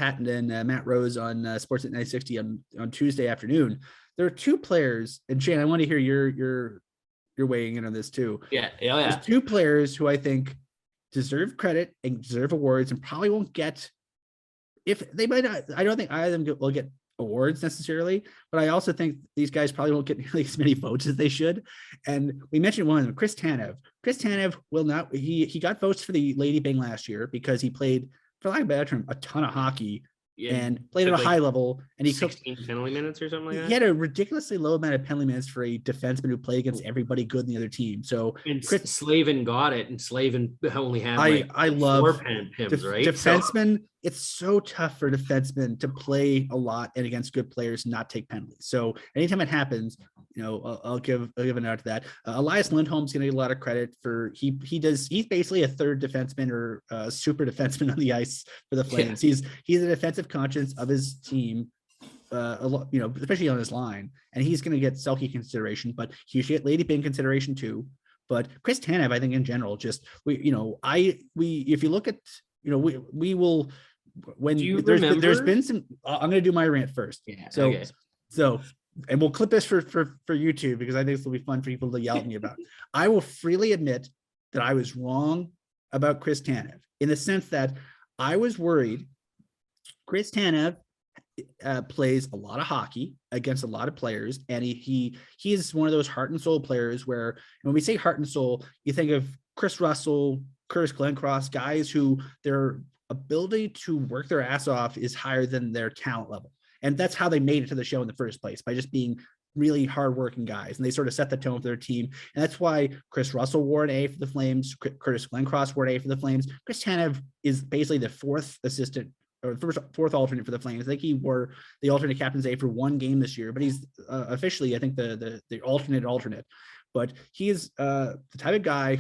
Pat and Matt Rose on Sportsnet 960 on Tuesday afternoon. There are two players, and Shane, I want to hear your weighing in on this too. Yeah. There's two players who I think deserve credit and deserve awards and probably won't get, if they might not, I don't think either of them will get awards necessarily, but I also think these guys probably won't get nearly as many votes as they should. And we mentioned one of them, Chris Tanev. Chris Tanev will not, he got votes for the Lady Byng last year because he played, for lack of a better term, a ton of hockey and played at a high level. And he 16 penalty minutes or something like that. He had a ridiculously low amount of penalty minutes for a defenseman who played against everybody good in the other team. So Slavin got it, and Slavin only had I love 4 PIMs, right? Defensemen. It's so tough for defensemen to play a lot and against good players and not take penalties. So anytime it happens, I'll give a nod to that. Elias Lindholm's going to get a lot of credit for he's basically a third defenseman or super defenseman on the ice for the Flames. Yeah. He's a defensive conscience of his team. A lot, especially on his line, and he's going to get Selke consideration, but he should get Lady Byng consideration too. But Chris Tanev, I think in general, just if you look at, we will, when there's been some, I'm going to do my rant first. Yeah. So, and we'll clip this for YouTube because I think this will be fun for people to yell at me about. I will freely admit that I was wrong about Chris Tanev in the sense that I was worried Chris Tanev plays a lot of hockey against a lot of players, and he is one of those heart and soul players where when we say heart and soul, you think of Chris Russell, Curtis Glencross, guys who their ability to work their ass off is higher than their talent level, and that's how they made it to the show in the first place, by just being really hardworking guys, and they sort of set the tone for their team. And that's why Chris Russell wore an A for the Flames, Curtis Glencross wore an A for the Flames. Chris Tanev is basically the fourth assistant or fourth alternate for the Flames. I think he wore the alternate captain's A for one game this year, but he's officially, I think, the alternate. But he is the type of guy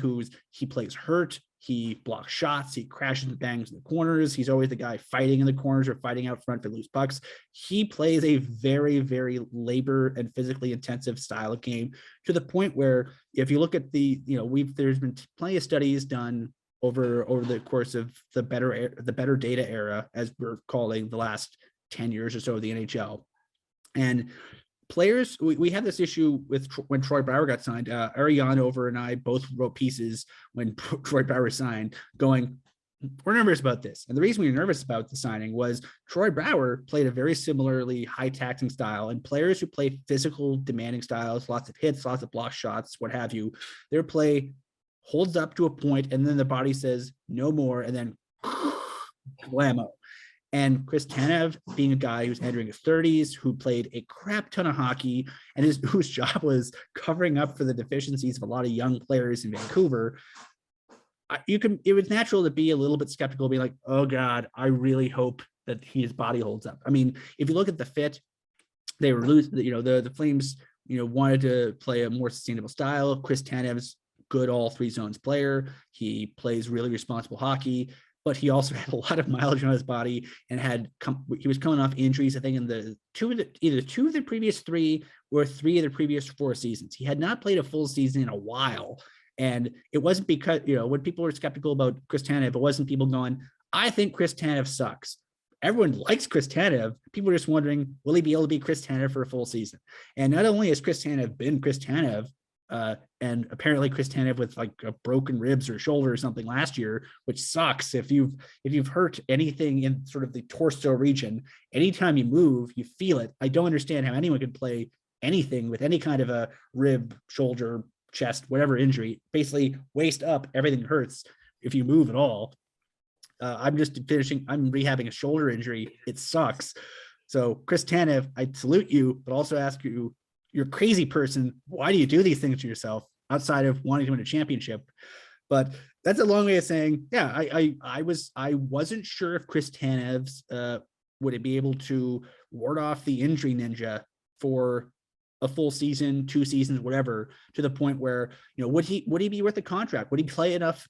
he plays hurt, he blocks shots, he crashes and bangs in the corners. He's always the guy fighting in the corners or fighting out front for loose pucks. He plays a very, very labor and physically intensive style of game, to the point where if you look at there's been plenty of studies done over the course of the better data era, as we're calling the last 10 years or so of the NHL. And players, we had this issue with when Troy Bauer got signed. Ariane over and I both wrote pieces when Troy Bauer signed going, we're nervous about this. And the reason we were nervous about the signing was Troy Bauer played a very similarly high taxing style, and players who play physical demanding styles, lots of hits, lots of block shots, what have you, their play holds up to a point, and then the body says no more, and then blammo. And Chris Tanev, being a guy who's entering his 30s, who played a crap ton of hockey, and whose job was covering up for the deficiencies of a lot of young players in Vancouver, it was natural to be a little bit skeptical, be like, oh God, I really hope that his body holds up. I mean, if you look at the fit, they were loose. The Flames, wanted to play a more sustainable style. Chris Tanev's good all three zones player. He plays really responsible hockey, but he also had a lot of mileage on his body and he was coming off injuries, I think, in either two of the previous 3 or 3 of the previous 4 seasons. He had not played a full season in a while. And it wasn't because, when people were skeptical about Chris Tanev, it wasn't people going, I think Chris Tanev sucks. Everyone likes Chris Tanev. People are just wondering, will he be able to be Chris Tanev for a full season? And not only has Chris Tanev been Chris Tanev, and apparently Chris Tanev with like a broken ribs or shoulder or something last year, which sucks. If you've hurt anything in sort of the torso region, anytime you move, you feel it. I don't understand how anyone could play anything with any kind of a rib, shoulder, chest, whatever injury. Basically, waist up, everything hurts if you move at all. I'm rehabbing a shoulder injury. It sucks. So Chris Tanev, I salute you, but also ask you, you're a crazy person. Why do you do these things to yourself outside of wanting to win a championship? But that's a long way of saying, yeah, I wasn't sure if Chris Tanev's would it be able to ward off the injury ninja for a full season, 2 seasons, whatever, to the point where, would he be worth the contract? Would he play enough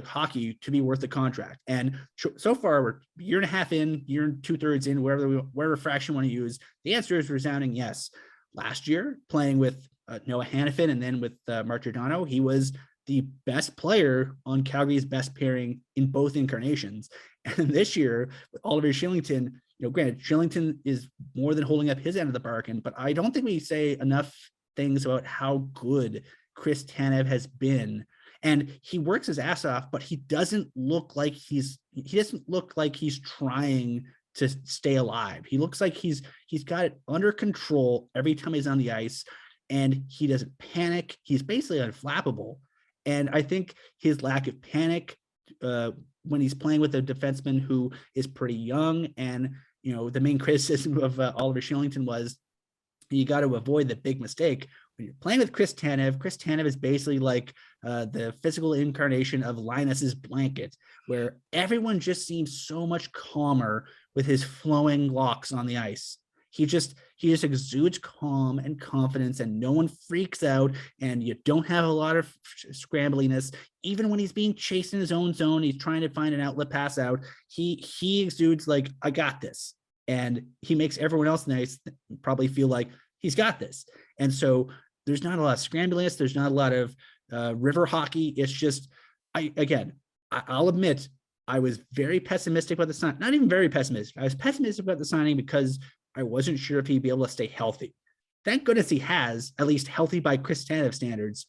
hockey to be worth the contract? And so far, we're a year and a half in, year and 2/3 in, whatever fraction you want to use. The answer is resounding yes. Last year, playing with Noah Hannafin and then with Mark Giordano, he was the best player on Calgary's best pairing in both incarnations. And this year, with Oliver Shillington, granted, Shillington is more than holding up his end of the bargain, but I don't think we say enough things about how good Chris Tanev has been. And he works his ass off, but he doesn't look like he's trying to stay alive. He looks like he's got it under control every time he's on the ice, and he doesn't panic. He's basically unflappable. And I think his lack of panic when he's playing with a defenseman who is pretty young, and the main criticism of Oliver Shillington was you got to avoid the big mistake. When you're playing with Chris Tanev is basically like the physical incarnation of Linus's blanket, where everyone just seems so much calmer with his flowing locks on the ice. He just exudes calm and confidence, and no one freaks out, and you don't have a lot of scrambliness. Even when he's being chased in his own zone, he's trying to find an outlet pass out. He exudes like, I got this. And he makes everyone else nice probably feel like he's got this. And so there's not a lot of scrambliness. There's not a lot of river hockey. It's just, I'll admit, I was very pessimistic about the signing. Not even very pessimistic. I was pessimistic about the signing because I wasn't sure if he'd be able to stay healthy. Thank goodness he has, at least healthy by Chris Tanev standards.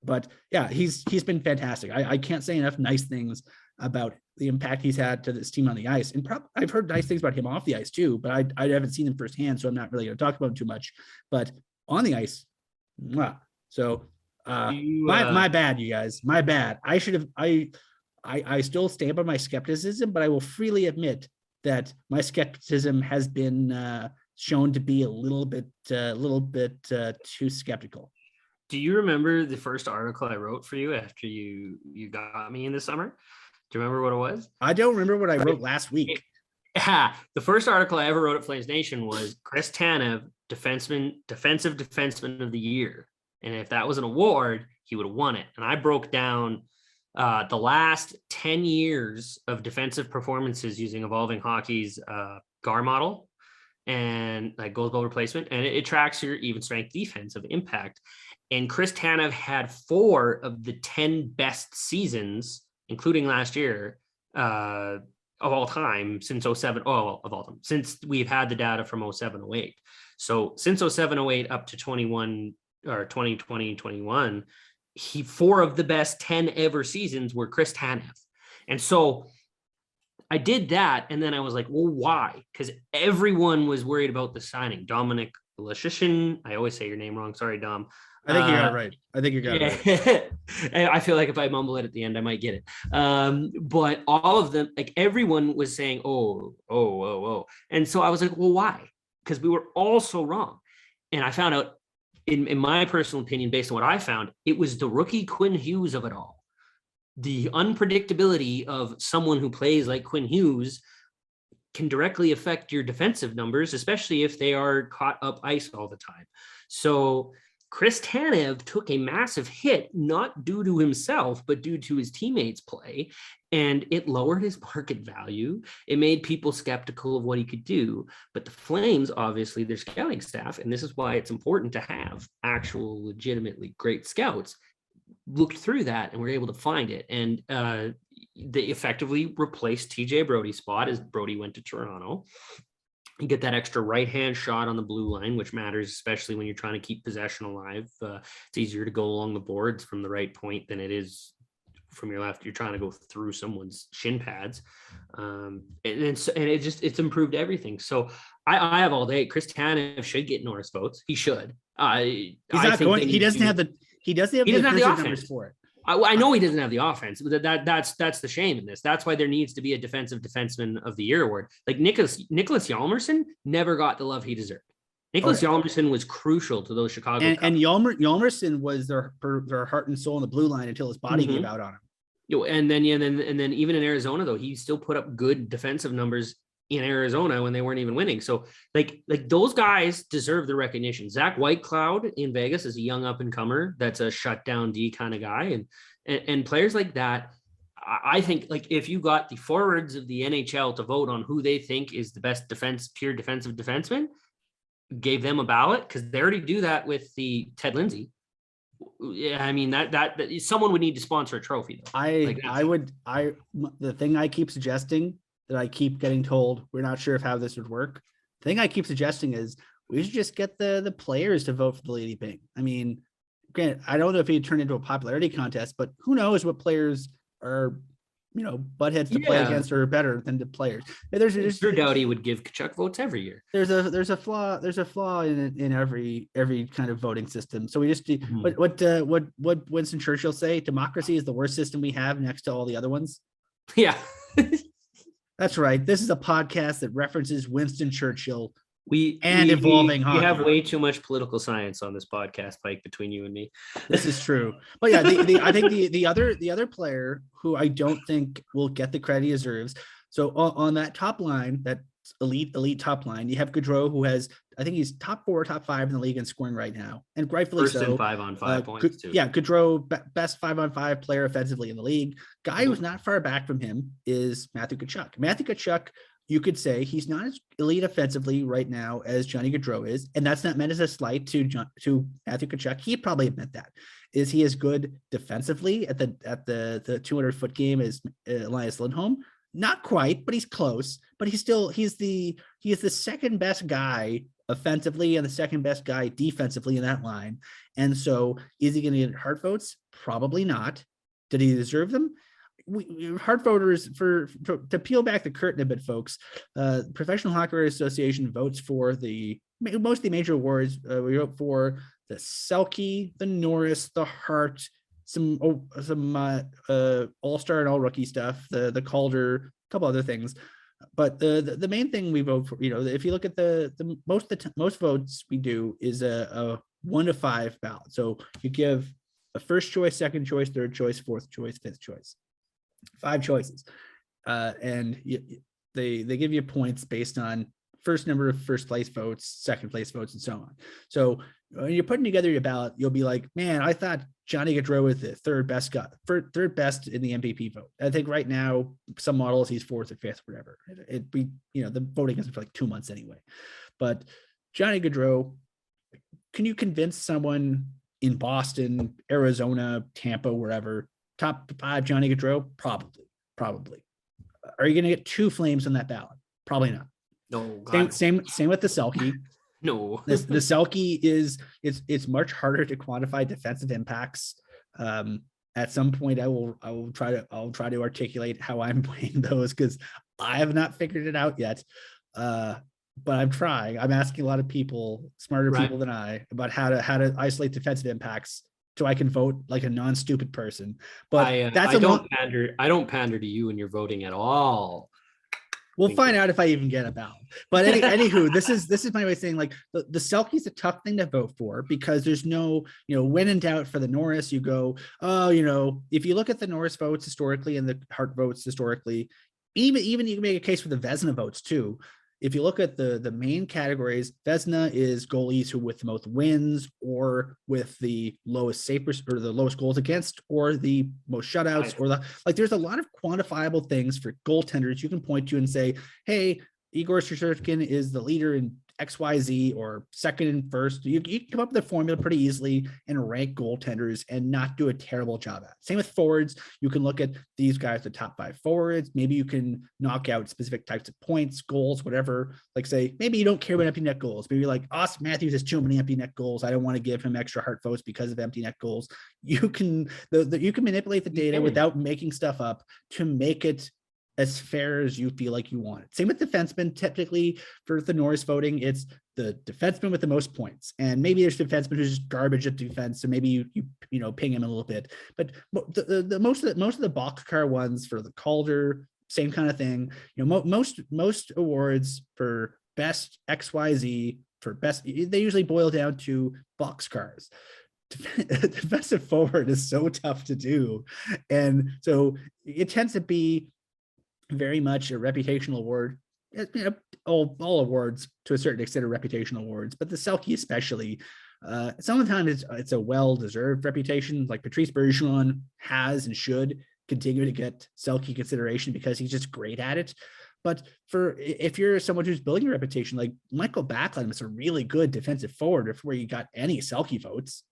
But yeah, he's been fantastic. I can't say enough nice things about the impact he's had to this team on the ice. And I've heard nice things about him off the ice too, but I haven't seen him firsthand, so I'm not really going to talk about him too much. But on the ice, so my bad, you guys. My bad. I should have. I still stand by my skepticism, but I will freely admit that my skepticism has been shown to be a little bit too skeptical. Do you remember the first article I wrote for you after you got me in the summer? Do you remember what it was? I don't remember what I wrote last week. The first article I ever wrote at Flames Nation was Chris Tanev, defensive defenseman of the year. And if that was an award, he would have won it. And I broke down the last 10 years of defensive performances using Evolving Hockey's GAR model and like goals above replacement. And it tracks your even strength defensive impact. And Chris Tanev had 4 of the 10 best seasons, including last year, of all time since 07. Of all time, since we've had the data from 07-08. So since 07-08 up to 21 or 2020-21, 4 of the best 10 ever seasons were Chris Tanev. And so I did that. And then I was like, well, why? Because everyone was worried about the signing. Dominic Lashishin. I always say your name wrong. Sorry, Dom. I think you got it right. I think you got it right. I feel like if I mumble it at the end, I might get it. But all of them, like everyone was saying, oh. And so I was like, well, why? Because we were all so wrong. And I found out, in my personal opinion, based on what I found, it was the rookie Quinn Hughes of it all. The unpredictability of someone who plays like Quinn Hughes can directly affect your defensive numbers, especially if they are caught up ice all the time. So Chris Tanev took a massive hit, not due to himself, but due to his teammates' play, and it lowered his market value. It made people skeptical of what he could do. But the Flames, obviously, their scouting staff, and this is why it's important to have actual legitimately great scouts, looked through that and were able to find it. And they effectively replaced TJ Brody's spot as Brody went to Toronto. You get that extra right-hand shot on the blue line, which matters, especially when you're trying to keep possession alive. It's easier to go along the boards from the right point than it is from your left. You're trying to go through someone's shin pads. It's improved everything. So I have all day. Chris Tanev should get Norris votes. He should. He doesn't have the offense for it. I know he doesn't have the offense, but that's the shame in this. That's why there needs to be a defensive defenseman of the year award. Like Nicholas Hjalmarsson never got the love he deserved. Nicholas Hjalmarsson was crucial to those Chicago Cubs. And Hjalmarsson was their heart and soul in the blue line until his body gave out on him. And then even in Arizona though, he still put up good defensive numbers in Arizona when they weren't even winning. So like those guys deserve the recognition. Zach Whitecloud in Vegas is a young up and comer. That's a shutdown D kind of guy. And players like that, I think like if you got the forwards of the NHL to vote on who they think is the best pure defensive defenseman, gave them a ballot, because they already do that with the Ted Lindsay. Yeah, I mean that someone would need to sponsor a trophy though. The thing I keep suggesting that I keep getting told we're not sure of how this would work. The thing I keep suggesting is we should just get the players to vote for the Lady Byng. I mean, granted, I don't know if he'd turn into a popularity contest, but who knows what players are, buttheads to play against or better than the players. There's Drew Doughty would give Kachuk votes every year. There's a flaw in every kind of voting system. So we just what Winston Churchill say? Democracy is the worst system we have next to all the other ones. Yeah. That's right. This is a podcast that references Winston Churchill. Evolving hockey. We have way too much political science on this podcast, Pike, between you and me. This is true. But yeah, I think the other player who I don't think will get the credit he deserves. So on that top line, that elite top line, you have Gaudreau, who has, I think he's top 4, top 5 in the league in scoring right now, and rightfully so. First in 5-on-5 points too. Yeah, Gaudreau, best 5-on-5 player offensively in the league. Guy who's not far back from him is Matthew Tkachuk. Matthew Tkachuk, you could say he's not as elite offensively right now as Johnny Gaudreau is, and that's not meant as a slight to Matthew Tkachuk. He probably meant that. Is he as good defensively at the 200-foot game as Elias Lindholm? Not quite, but he's close. But he's the second best guy offensively and the second best guy defensively in that line. And so, is he going to get Hart votes? Probably not. Did he deserve them? Hart voters, to peel back the curtain a bit, folks. Professional Hockey Writers Association votes for most of the major awards. We vote for the Selke, the Norris, the Hart, some all-star and all-rookie stuff, the Calder, a couple other things. But the main thing we vote for, if you look at the most votes we do is a 1 to 5 ballot. So you give a first choice, second choice, third choice, fourth choice, fifth choice. 5 choices, and they give you points based on first number of first place votes, second place votes, and so on. So when you're putting together your ballot, you'll be like, man, I thought Johnny Gaudreau was the third best in the MVP vote. I think right now some models he's 4th or 5th, whatever. The voting isn't for like 2 months anyway. But Johnny Gaudreau, can you convince someone in Boston, Arizona, Tampa, wherever? Top 5 Johnny Gaudreau? Probably. Are you going to get 2 Flames on that ballot? Probably not. No. Same with the Selke. No. The Selke it's much harder to quantify defensive impacts. At some point, I'll try to articulate how I'm weighing those, because I have not figured it out yet. But I'm trying. I'm asking a lot of people, smarter people than I, about how to isolate defensive impacts, so I can vote like a non-stupid person. But I don't pander to you when you're voting at all. We'll find out if I even get a ballot. But anywho, this is my way of saying, like, the Selke is a tough thing to vote for, because there's no, when in doubt for the Norris, you go, if you look at the Norris votes historically and the Hart votes historically, even you can make a case for the Vezina votes too. If you look at the main categories, Vezina is goalies who with the most wins, or with the lowest save or the lowest goals against, or the most shutouts, or there's a lot of quantifiable things for goaltenders you can point to and say, hey, Igor Shesterkin is the leader in XYZ, or second and first. You can come up with a formula pretty easily and rank goaltenders and not do a terrible job at it. Same with forwards. You can look at these guys, the top 5 forwards. Maybe you can knock out specific types of points, goals, whatever. Like, say, maybe you don't care about empty net goals. Maybe like Austin Matthews has too many empty net goals. I don't want to give him extra Hart votes because of empty net goals. You can manipulate the data without making stuff up to make it as fair as you feel like you want it. Same with defensemen. Typically for the Norris voting, it's the defenseman with the most points, and maybe there's defenseman who's just garbage at defense, so maybe you ping him a little bit. But the most of the boxcar ones for the Calder, same kind of thing. Most awards for best XYZ, for best, they usually boil down to boxcars. Defensive forward is so tough to do, and so it tends to be very much a reputational award. All awards to a certain extent are reputational awards, but the Selke especially, sometimes it's a well-deserved reputation. Like Patrice Bergeron has and should continue to get Selke consideration because he's just great at it. But if you're someone who's building a reputation, like Michael Backlund is a really good defensive forward before you got any Selke votes.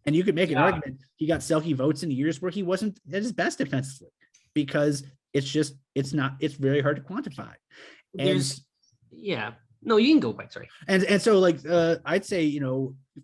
And you could make an argument he got Selke votes in years where he wasn't at his best defensively, because it's very hard to quantify. No, you can go back. Sorry. And so like I'd say,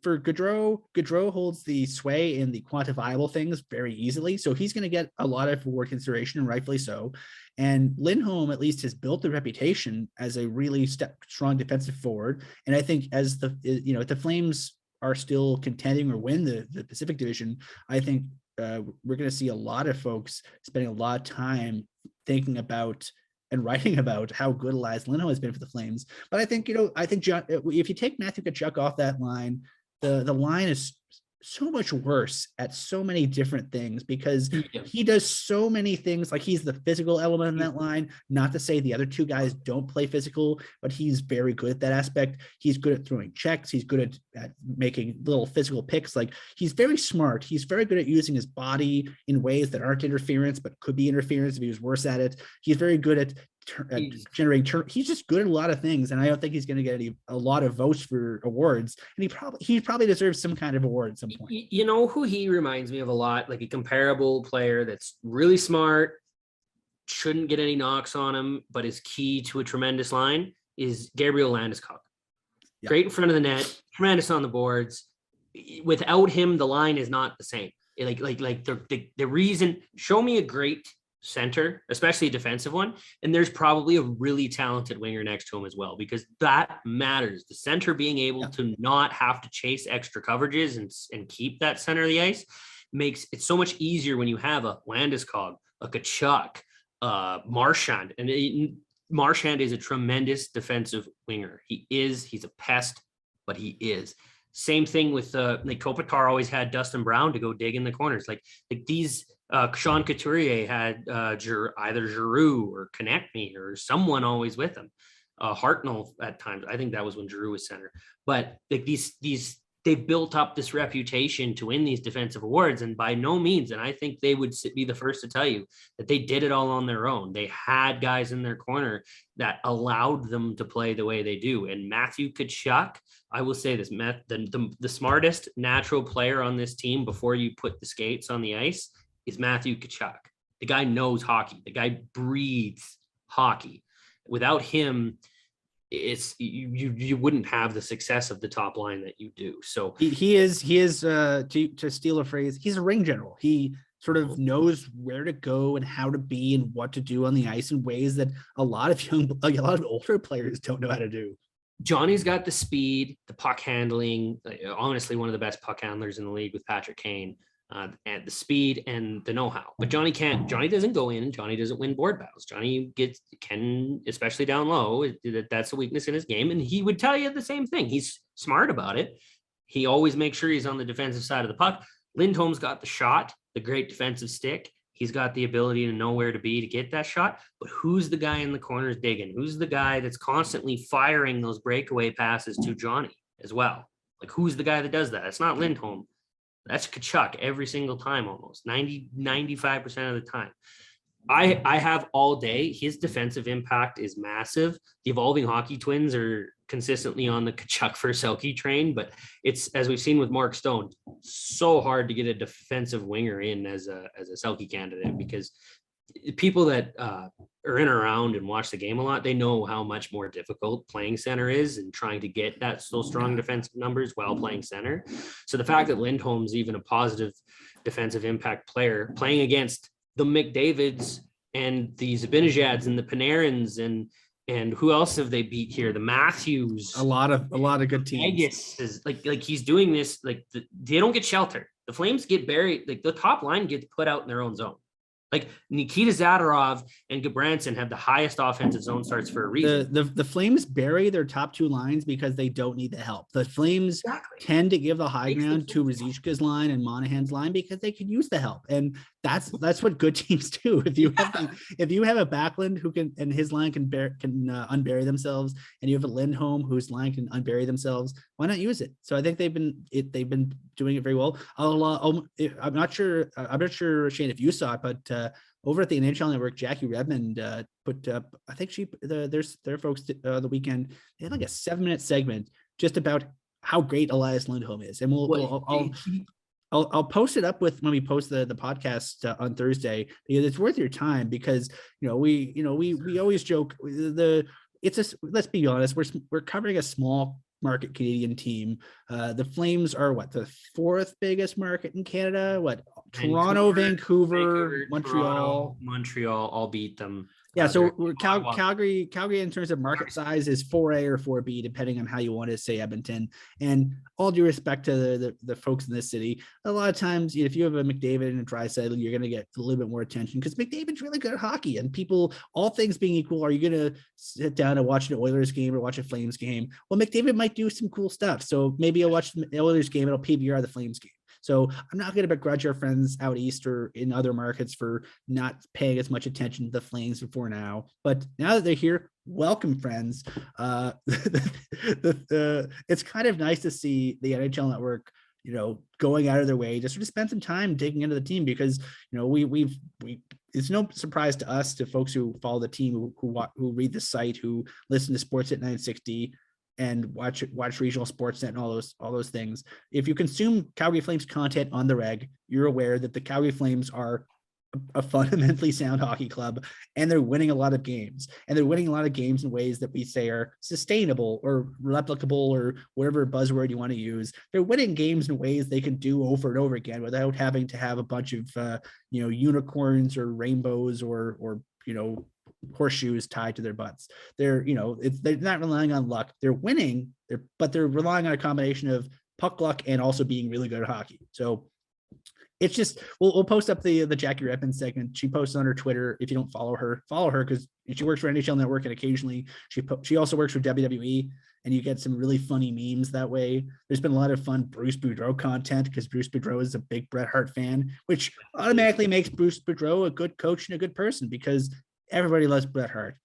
for Gaudreau holds the sway in the quantifiable things very easily. So he's going to get a lot of award consideration, and rightfully so. And Lindholm at least has built the reputation as a really strong defensive forward. And I think as if the Flames are still contending or win the Pacific Division, I think we're going to see a lot of folks spending a lot of time thinking about and writing about how good Elias Lindholm has been for the Flames. But I think, if you take Matthew Tkachuk off that line, the line is so much worse at so many different things, because he does so many things. Like, he's the physical element in that line. Not to say the other two guys don't play physical, but he's very good at that aspect. He's good at throwing checks. He's good at making little physical picks. Like, he's very smart. He's very good at using his body in ways that aren't interference, but could be interference if he was worse at it. He's very good at generating he's just good at a lot of things, and I don't think he's going to get a lot of votes for awards, and he probably deserves some kind of award at some point. You know who he reminds me of a lot, like a comparable player that's really smart, shouldn't get any knocks on him, but is key to a tremendous line, is Gabriel Landiscop. Yeah. Great in front of the net, tremendous on the boards. Without him, the line is not the same. Like the reason, show me a great center, especially a defensive one, and there's probably a really talented winger next to him as well, because that matters. The center being able to not have to chase extra coverages and keep that center of the ice makes it so much easier when you have a Landeskog, a Tkachuk, Marchand. And Marchand is a tremendous defensive winger. He's a pest, but he is. Same thing with like Kopitar always had Dustin Brown to go dig in the corners. Like these Sean Couturier had either Giroux or Konechny or someone always with him. Hartnell at times. I think that was when Giroux was center. But like these they've built up this reputation to win these defensive awards, and by no means, and I think they would be the first to tell you that they did it all on their own. They had guys in their corner that allowed them to play the way they do. And Matthew Tkachuk, I will say this, the smartest natural player on this team before you put the skates on the ice is Matthew Tkachuk. The guy knows hockey. The guy breathes hockey. Without him, it's you wouldn't have the success of the top line that you do. So he is to steal a phrase, he's a ring general. He sort of knows where to go and how to be and what to do on the ice in ways that a lot of older players don't know how to do. Johnny's got the speed, the puck handling, honestly one of the best puck handlers in the league with Patrick Kane. And the speed and the know-how, but Johnny doesn't go in. Johnny doesn't win board battles. Johnny can, especially down low, that's a weakness in his game. And he would tell you the same thing. He's smart about it. He always makes sure he's on the defensive side of the puck. Lindholm's got the shot, the great defensive stick. He's got the ability to know where to be to get that shot, but who's the guy in the corners digging? Who's the guy that's constantly firing those breakaway passes to Johnny as well? Like, who's the guy that does that? It's not Lindholm. That's Tkachuk every single time, almost 95% of the time. I have all day. His defensive impact is massive. The Evolving Hockey Twins are consistently on the Tkachuk for Selke train, but it's, as we've seen with Mark Stone, so hard to get a defensive winger in as a Selke candidate, because people that are in and around and watch the game a lot, they know how much more difficult playing center is and trying to get that so strong defensive numbers while playing center. So the fact that Lindholm's even a positive defensive impact player playing against the McDavids and the Zibanejads and the Panarins and who else have they beat here? The Matthews. A lot of good teams. Vegas is like he's doing this, they don't get shelter. The Flames get buried, like the top line gets put out in their own zone. Like Nikita Zadorov and Gabranson have the highest offensive zone starts for a reason. The Flames bury their top two lines because they don't need the help. The Flames tend to give the high ground to Ruzicka's line and Monahan's line because they can use the help. And that's what good teams do. If you have a Backlund who can, and his line can unbury themselves, and you have a Lindholm whose line can unbury themselves, why not use it? So I think they've been doing it very well. I'm not sure, Shane, if you saw it, but over at the NHL Network, Jackie Redmond put up, I think their folks the weekend, they had like a 7-minute segment just about how great Elias Lindholm is, and I'll post it up with when we post the podcast on Thursday, because it's worth your time, because we always joke let's be honest, we're covering a small market Canadian team. The Flames are what, the fourth biggest market in Canada? What, Toronto, Vancouver, Toronto, Montreal all beat them. Yeah, so we're Calgary in terms of market size is 4A or 4B, depending on how you want to say Edmonton. And all due respect to the folks in this city, a lot of times if you have a McDavid and a Draisaitl, you're going to get a little bit more attention because McDavid's really good at hockey. And people, all things being equal, are you going to sit down and watch an Oilers game or watch a Flames game? Well, McDavid might do some cool stuff. So maybe I'll watch the Oilers game and I'll PVR the Flames game. So I'm not going to begrudge our friends out east or in other markets for not paying as much attention to the Flames before now. But now that they're here, welcome, friends. It's kind of nice to see the NHL Network, going out of their way to sort of spend some time digging into the team, because we it's no surprise to us, to folks who follow the team, who read the site, who listen to Sports at 960. And watch regional Sportsnet and all those things. If you consume Calgary Flames content on the reg, you're aware that the Calgary Flames are a fundamentally sound hockey club, and they're winning a lot of games. And they're winning a lot of games in ways that we say are sustainable or replicable or whatever buzzword you want to use. They're winning games in ways they can do over and over again without having to have a bunch of unicorns or rainbows or horseshoes tied to their butts. They're not relying on luck. They're winning, but they're relying on a combination of puck luck and also being really good at hockey. So it's just, we'll post up the Jackie Redmond segment. She posts on her Twitter. If you don't follow her because she works for NHL Network, and occasionally she also works for WWE, and you get some really funny memes that way. There's been a lot of fun Bruce Boudreau content, because Bruce Boudreau is a big Bret Hart fan, which automatically makes Bruce Boudreau a good coach and a good person, because everybody loves Bret Hart.